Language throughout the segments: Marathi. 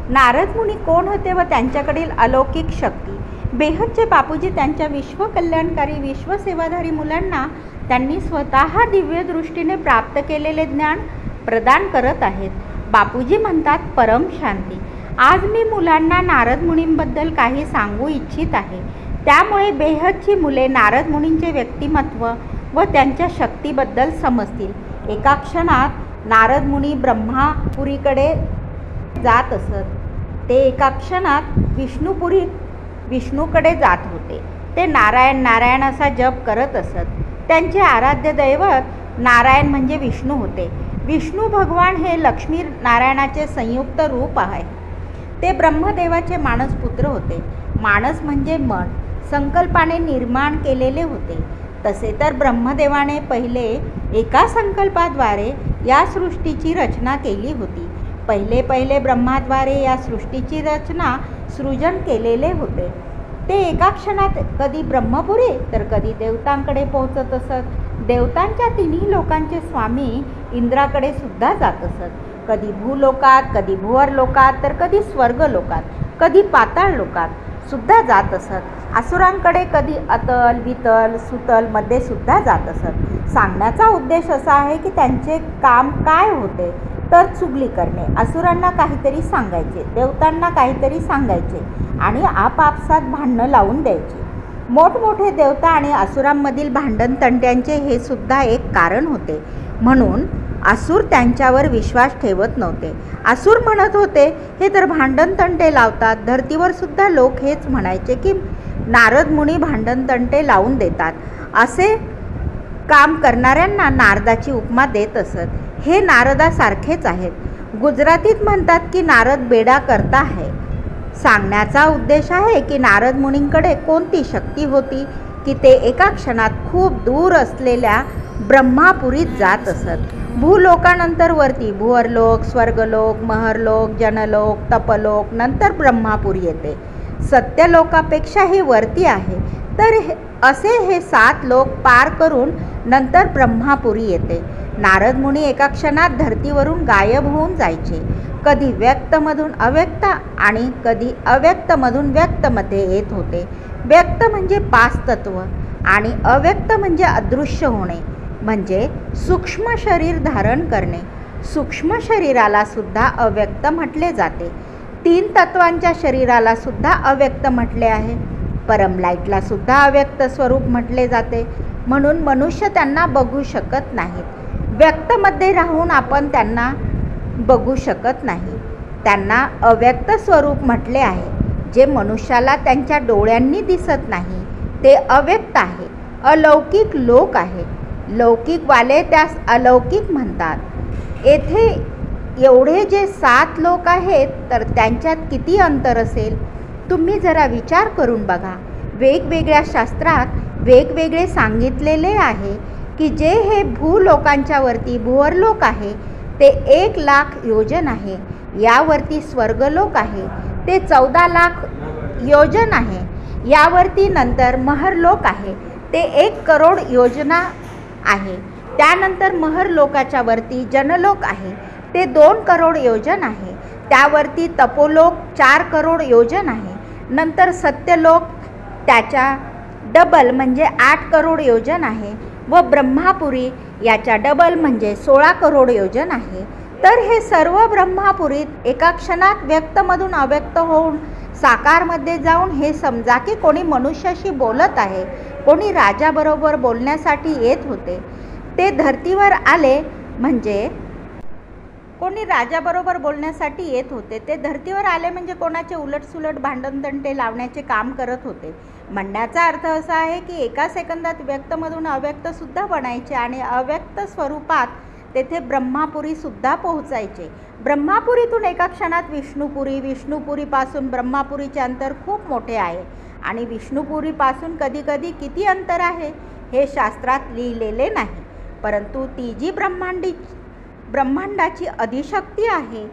नारद मुनी कोण होते व त्यांच्याकडील अलौकिक शक्ती? बेहदचे बापूजी त्यांच्या विश्वकल्याणकारी विश्वसेवाधारी मुलांना त्यांनी स्वतः दिव्य दृष्टीने प्राप्त केलेले ज्ञान प्रदान करत आहेत. बापूजी म्हणतात, परम शांती. आज मी मुलांना नारद मुनींबद्दल काही सांगू इच्छित आहे. त्यामुळे बेहदची मुले नारद मुनींचे व्यक्तिमत्व व त्यांच्या शक्तीबद्दल समजतील. एका क्षणात नारद मुनी ब्रह्मापुरीकडे जात असत. ते एका क्षणात विष्णूकडे जात होते. ते नारायण नारायण असा जप करत असत. त्यांचे आराध्य दैवत नारायण म्हणजे विष्णू होते. विष्णू भगवान हे लक्ष्मी नारायणाचे संयुक्त रूप आहे. ते ब्रह्मदेवाचे मानसपुत्र होते. मानस म्हणजे मन, संकल्पाने निर्माण केलेले होते. तसे तर ब्रह्मदेवाने पहिले एका संकल्पाद्वारे या सृष्टीची रचना केली होती. पहिले ब्रह्माद्वारे या सृष्टीची रचना सृजन केलेले होते. ते एका क्षणात कधी ब्रह्मपुरी तर कधी देवतांकडे पोहोचत असत. देवतांच्या तिन्ही लोकांचे स्वामी इंद्राकडे सुद्धा जात असत. कधी भूलोकात, कधी भुवरलोकात, तर कधी स्वर्गलोकात, कधी पाताळ लोकात सुद्धा जात असत. असुरांकडे कधी अतल, वितल, सुतल मध्ये सुद्धा जात असत. सांगण्याचा उद्देश असा आहे की त्यांचे काम काय होते तर चुगली करणे. असुरांना काहीतरी सांगायचे, देवतांना काहीतरी सांगायचे आणि आपापसात भांडणं लावून द्यायचे. मोठमोठे देवता आणि असुरांमधील भांडण तंट्यांचे हे सुद्धा एक कारण होते. म्हणून असुर त्यांच्यावर विश्वास ठेवत नव्हते. असुर म्हणत होते, हे तर भांडण तंटे लावतात. धर्तीवर सुद्धा लोक हेच म्हणायचे की नारद मुनी भांडण तंटे लावून देतात. असे काम करणाऱ्यांना नारदाची उपमा देत असत. हे नारदासारखेच आहेत. गुजरातीत म्हणतात की नारद बेडा करता है. सांगण्याचा उद्देश आहे की नारद मुनींकडे कोणती शक्ती होती की ते एका क्षणात खूप दूर असलेल्या ब्रह्मापुरीत जात असत. भूलोकानंतर वरती भुवरलोक, स्वर्गलोक, महरलोक, जनलोक, तपलोक, नंतर ब्रह्मापुरी येते. सत्यलोकापेक्षाही वरती आहे. तर असे हे 7 लोक पार करून नंतर ब्रह्मापुरी येते. नारद मुनी एका क्षणात धर्तीवरून गायब होऊन जायचे. कधी व्यक्तमधून अव्यक्त आणि कधी अव्यक्तमधून व्यक्तमध्ये येत होते. व्यक्त म्हणजे 5 तत्व आणि अव्यक्त म्हणजे अदृश्य होणे, म्हणजे सूक्ष्म शरीर धारण करणे. सूक्ष्म शरीराला सुद्धा अव्यक्त म्हटले जाते. 3 तत्वांच्या शरीराला सुद्धा अव्यक्त म्हटले आहे. परमलाईटला सुद्धा अव्यक्त स्वरूप म्हटले जाते. म्हणून मनुष्य त्यांना बघू शकत नाहीत. व्यक्तमध्ये राहून आपण त्यांना बघू शकत नाही. त्यांना अव्यक्त स्वरूप म्हटले आहे. जे मनुष्याला त्यांच्या डोळ्यांनी दिसत नाही ते अव्यक्त आहे. अलौकिक लोक आहे. लौकिकवाले त्यास अलौकिक म्हणतात. येथे एवढे जे 7 लोक आहेत तर त्यांच्यात किती अंतर असेल तुम्ही जरा विचार करून बघा. वेगवेगळ्या शास्त्रात वेगवेगळे सांगितलेले आहे की जे हे भूलोकांच्या वरती भुवरलोक आहे ते 1,00,000 योजन आहे. यावरती स्वर्गलोक आहे ते 14,00,000 योजन आहे. यावरती नंतर महरलोक आहे ते 1,00,00,000 योजना आहे. त्यानंतर महरलोकाच्या वरती जनलोक आहे ते 2,00,00,000 योजन आहे. त्यावरती तपोलोक 4,00,00,000 योजन आहे. नंतर सत्यलोक त्याच्या डबल म्हणजे 8,00,00,000 योजन आहे व ब्रह्मापुरी याच्या डबल म्हणजे 16,00,00,000 योजन आहे. तर हे सर्व ब्रह्मापुरीत एका क्षणात व्यक्तमधून अव्यक्त होऊन साकारमध्ये जाऊन हे समजा की कोणी मनुष्याशी बोलत आहे, कोणी राजाबरोबर बोलण्यासाठी येत होते. ते धर्तीवर आले म्हणजे कोणी राजाबरोबर बोलण्यासाठी येत होते. ते धर्तीवर आले म्हणजे कोणाचे उलटसुलट भांडणतंटे लावण्याचे काम करत होते. म्हणण्याचा अर्थ असा आहे की एका सेकंदात व्यक्तमधून अव्यक्तसुद्धा बनायचे आणि अव्यक्त स्वरूपात तेथे ब्रह्मापुरीसुद्धा पोहोचायचे. ब्रह्मापुरीतून एका क्षणात विष्णुपुरी, विष्णुपुरीपासून ब्रह्मापुरीचे अंतर खूप मोठे आहे आणि विष्णुपुरीपासून कधीकधी किती अंतर आहे हे शास्त्रात लिहिलेले नाही. परंतु ती जी ब्रह्मांडाची अधिशक्ती आहे,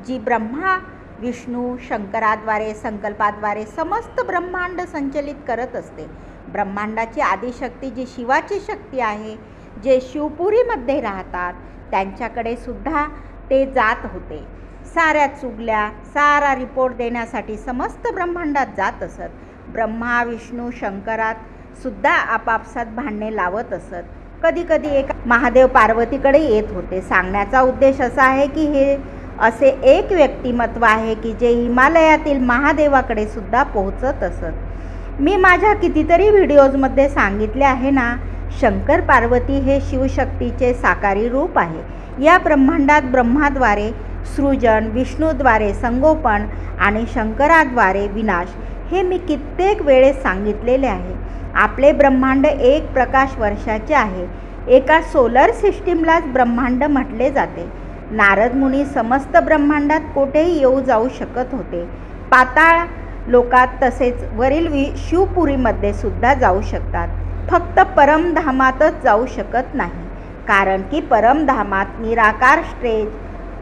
जी ब्रह्मा विष्णू शंकराद्वारे संकल्पाद्वारे समस्त ब्रह्मांड संचलित करत असते. ब्रह्मांडाची आदिशक्ती जी शिवाची शक्ती आहे, जे शिवपुरीमध्ये राहतात त्यांच्याकडे सुद्धा ते जात होते. साऱ्या चुगल्या सारा रिपोर्ट देण्यासाठी समस्त ब्रह्मांडात जात असत. ब्रह्मा विष्णू शंकरात सुद्धा आपापसात भांडणे लावत असत. कधी कधी एक महादेव पार्वतीकडे येत होते. सांगण्याचा उद्देश असा आहे की हे असे एक व्यक्तिमत्व आहे की जे हिमालयातील महादेवाकडे सुद्धा पोहोचत असत. मी माझ्या कितीतरी व्हिडिओजमध्ये सांगितले आहे ना, शंकर पार्वती हे शिवशक्तीचे साकारी रूप आहे. या ब्रह्मांडात ब्रह्माद्वारे सृजन, विष्णूद्वारे संगोपन आणि शंकराद्वारे विनाश हे मी कित्येक वेळेस सांगितलेले आहे. आपले ब्रह्मांड 1 प्रकाश वर्षाचे आहे. एका सोलर सिस्टीमलाच ब्रह्मांड म्हटले जाते. नारद मुनी समस्त ब्रह्मांडात कोठेही येऊ जाऊ शकत होते. पाताळ लोकात तसेच वरील शिवपुरीमध्ये सुद्धा जाऊ शकतात. फक्त परमधामातच जाऊ शकत नाही, कारण की परमधामात निराकार स्टेज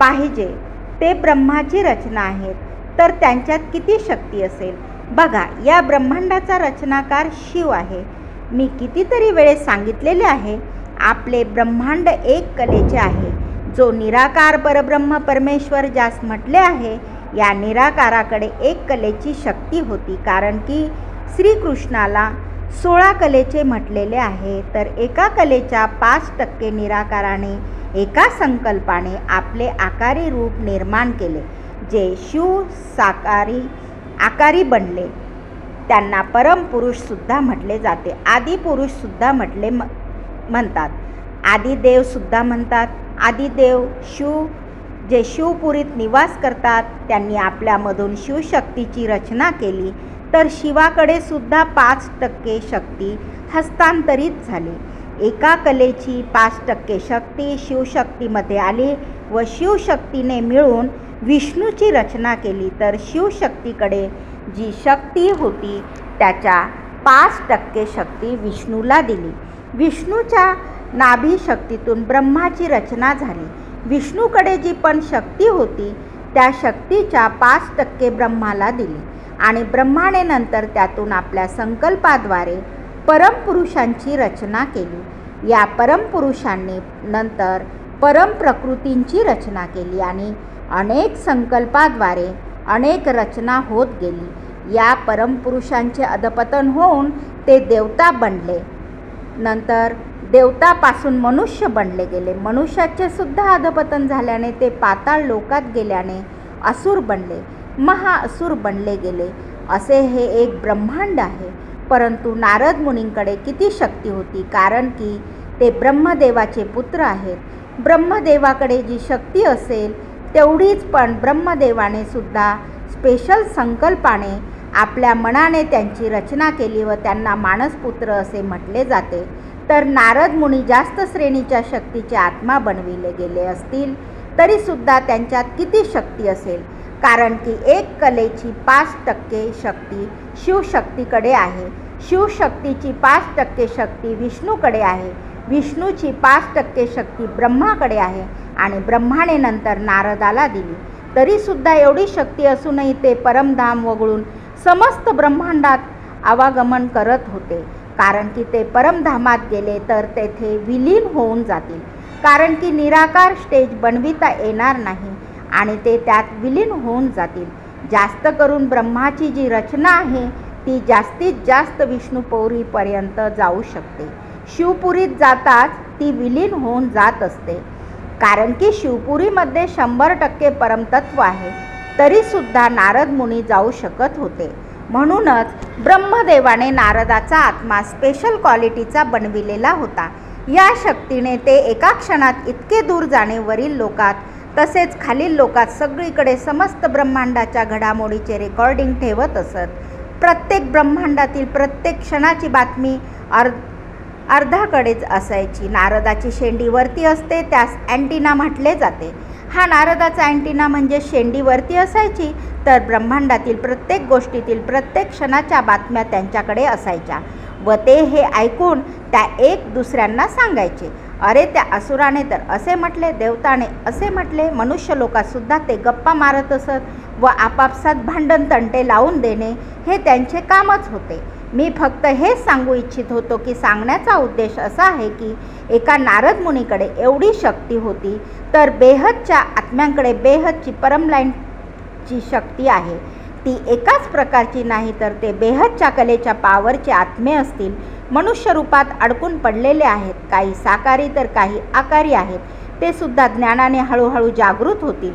पाहिजे. ते ब्रह्माची रचना आहेत, तर त्यांच्यात किती शक्ती असेल बघा. या ब्रह्मांडाचा रचनाकार शिव आहे. मी कितीतरी वेळेस सांगितलेले आहे, आपले ब्रह्मांड एक कलेचे आहे. जो निराकार परब्रह्म परमेश्वर ज्यास म्हटले आहे, या निराकाराकडे एक कलेची शक्ती होती, कारण की श्रीकृष्णाला 16 कलेचे म्हटलेले आहे. तर एका कलेच्या 5% निराकाराने एका संकल्पाने आपले आकारी रूप निर्माण केले, जे शिव आकारी बनले. त्यांना परमपुरुषसुद्धा म्हटले जाते. आदिपुरुषसुद्धा म्हणतात. आदिदेवसुद्धा म्हणतात. आदिदेव शिव जे शिवपुरीत निवास करतात, त्यांनी आपल्यामधून शिवशक्तीची रचना केली. तर शिवाकडे सुद्धा 5% शक्ती हस्तांतरित झाली. एका कलेची 5% शक्ती शिवशक्तीमध्ये आली व शिवशक्तीने मिळून विष्णूची रचना केली. तर शिवशक्तीकडे जी शक्ती होती त्याच्या 5% शक्ती विष्णूला दिली. विष्णूच्या नाभी शक्तीतून ब्रह्माची रचना झाली. विष्णूकडे जी पण शक्ती होती त्या शक्तीच्या 5% ब्रह्माला दिली आणि ब्रह्माने नंतर त्यातून आपल्या संकल्पाद्वारे परमपुरुषांची रचना केली. या परमपुरुषांनी नंतर परमप्रकृतींची रचना केली आणि अनेक संकल्पाद्वारे अनेक रचना होत गेली. या परमपुरुषांचे अधपतन होऊन ते देवता बनले. नंतर देवतापासून मनुष्य बनले गेले. मनुष्याचे सुद्धा अधपतन झाल्याने ते पाताळ लोकात गेल्याने असुर बनले, महाअसुर बनले गेले. असे हे एक ब्रह्मांड आहे. परंतु नारद मुनींकडे किती शक्ती होती, कारण की ते ब्रह्मदेवाचे पुत्र आहेत. ब्रह्मदेवाकडे जी शक्ती असेल तेवढीच पण ब्रह्मदेवाने सुद्धा स्पेशल संकल्पाने आपल्या मनाने त्यांची रचना केली व त्यांना मानसपुत्र असे म्हटले जाते. तर नारद मुनी जास्त श्रेणीच्या शक्तीचे आत्मा बनविले गेले असतील तरीसुद्धा त्यांच्यात किती शक्ती असेल, कारण की एक कलेची 5% शक्ती शिवशक्तीकडे आहे. शिवशक्तीची 5% शक्ती विष्णूकडे आहे. विष्णूची 5% शक्ती ब्रह्माकडे आहे आणि ब्रह्माने नंतर नारदाला दिली. तरीसुद्धा एवढी शक्ती असूनही ते परमधाम वगळून समस्त ब्रह्मांडात आवागमन करत होते, कारण की ते परमधामात गेले तर तेथे विलीन होऊन जातील. कारण की निराकार स्टेज बनविता येणार नाही आणि ते त्यात विलीन होऊन जातील. जास्त करून ब्रह्माची जी रचना आहे ती जास्तीत जास्त विष्णुपुरीपर्यंत जाऊ शकते. शिवपुरीत जाताच ती विलीन होऊन जात असते, कारण की शिवपुरीमध्ये 100% परमतत्व आहे. तरीसुद्धा नारद मुनी जाऊ शकत होते. म्हणूनच ब्रह्मदेवाने नारदाचा आत्मा स्पेशल क्वालिटीचा बनविलेला होता. या शक्तीने ते एका क्षणात इतके दूर जाणे वरील लोकात तसेच खालील लोकात सगळीकडे समस्त ब्रह्मांडाच्या घडामोडीचे रेकॉर्डिंग ठेवत असत. प्रत्येक ब्रह्मांडातील प्रत्येक क्षणाची बातमी अर्धाकडेच असायची. नारदाची शेंडी वरती असते, त्यास अँटिना म्हटले जाते. हा नारदाचा अँटिना म्हणजे शेंडी वरती असायची, तर ब्रह्मांडातील प्रत्येक गोष्टीतील प्रत्येक क्षणाच्या बातम्या त्यांच्याकडे असायच्या व ते हे ऐकून त्या एक दुसऱ्यांना सांगायचे. अरे, त्या असुराने तर असे म्हटले, देवताने असे म्हटले. मनुष्य लोकांसुद्धा ते गप्पा मारत असत व आपापसात भांडण तंटे लावून देणे हे त्यांचे कामच होते. मी फक्त हेच सांगू इच्छित होतो की सांगण्याचा उद्देश असा आहे की एका नारद मुनीकडे एवढी शक्ती होती, तर बेहदच्या आत्म्यांकडे बेहदची परमलाईनची शक्ती आहे. ती एकाच प्रकारची नाही, तर ते बेहदच्या कलेच्या पावरचे आत्मे असतील. मनुष्य रूपात अडकून पडलेले आहेत, काही साकारी तर काही आकारी आहेत. ते सुद्धा ज्ञानाने हळूहळू जागृत होतील.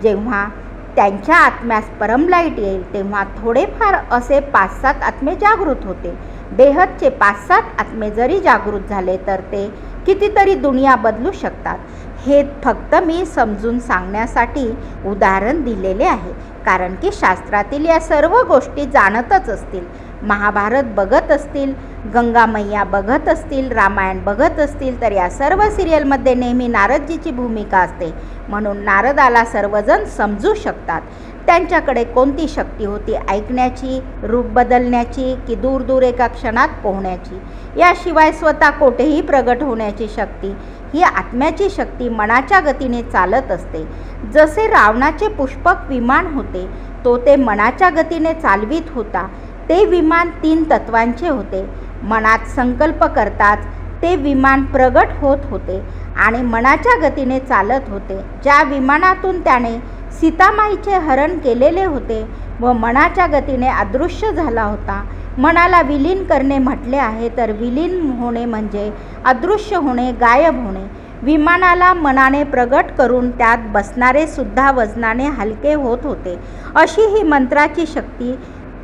जेव्हा त्यांच्या आत्म्यास परमलाईट येईल तेव्हा थोडेफार असे 5-7 आत्मे जागृत होतील. बेहदचे 5-7 आत्मे जरी जागृत झाले तर ते कितीतरी दुनिया बदलू शकतात. हे फक्त मी समजून सांगण्यासाठी उदाहरण दिलेले आहे, कारण की शास्त्रातील या सर्व गोष्टी जाणतच असतील. महाभारत बघत असतील, गंगा मैया बघत असतील, रामायण बघत असतील, तर या सर्व सिरियलमध्ये नेहमी नारदजीची भूमिका असते. म्हणून नारदाला सर्वजण समजू शकतात. त्यांच्याकडे कोणती शक्ती होती, ऐकण्याची, रूप बदलण्याची की दूर दूर एका क्षणात पोहण्याची. याशिवाय स्वतः कोठेही प्रगट होण्याची शक्ती. ही आत्म्याची शक्ती मनाच्या गतीने चालत असते. जसे रावणाचे पुष्पक विमान होते, तो ते मनाच्या गतीने चालवित होता. ते विमान 3 तत्वांचे होते. मनात संकल्प करताच ते विमान प्रगट होत होते आणि मनाच्या गतीने चालत होते. ज्या विमानातून त्याने सीतामाईचे हरण केलेले होते व मनाच्या गतीने अदृश्य झाला होता. मनाला विलीन करणे म्हटले आहे, तर विलीन होणे म्हणजे अदृश्य होणे, गायब होणे. विमानाला मनाने प्रगट करून त्यात बसणारे सुद्धा वजनाने हलके होत होते. अशी ही मंत्राची शक्ती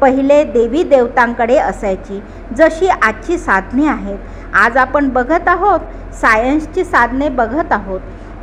पहिले देवी देवतांकडे असायची, जशी आजची साधने आहेत. आज आपण बघत आहोत, सायन्सची साधने बघत आहोत.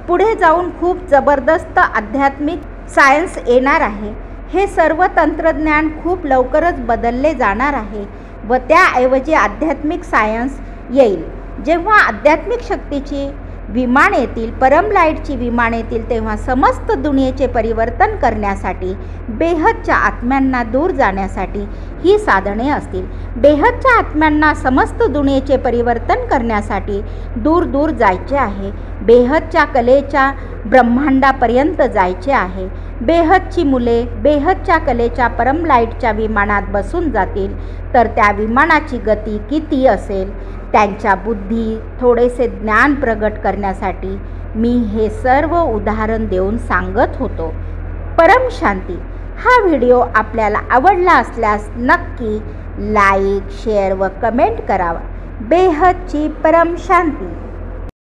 पुढे जाऊन खूप जबरदस्त आध्यात्मिक सायन्स येणार आहे. हे सर्व तंत्रज्ञान खूप लवकरच बदलले जाणार आहे व त्याऐवजी आध्यात्मिक सायन्स येईल. जेव्हा आध्यात्मिक शक्तीची विमान येतील, परमलाईटची विमान येतील, तेव्हा समस्त दुनियेचे परिवर्तन करण्यासाठी, बेहदच्या आत्म्यांना दूर जाण्यासाठी ही साधने असतील. बेहदच्या आत्म्यांना समस्त दुनियेचे परिवर्तन करण्यासाठी दूर दूर जायचे आहे. बेहदच्या कलेच्या ब्रह्मांडापर्यंत जायचे आहे. बेहदची मुले बेहदच्या कलेच्या परमलाईटच्या विमानात बसून जातील, तर त्या विमानाची गती किती असेल. त्यांच्या बुद्धी थोडेसे ज्ञान प्रगट करण्यासाठी मी हे सर्व उदाहरण देऊन सांगत होतो. परम शांती. हा व्हिडिओ आपल्याला आवडला असल्यास नक्की लाईक, शेअर व कमेंट करावा. बेहदची परम शांती.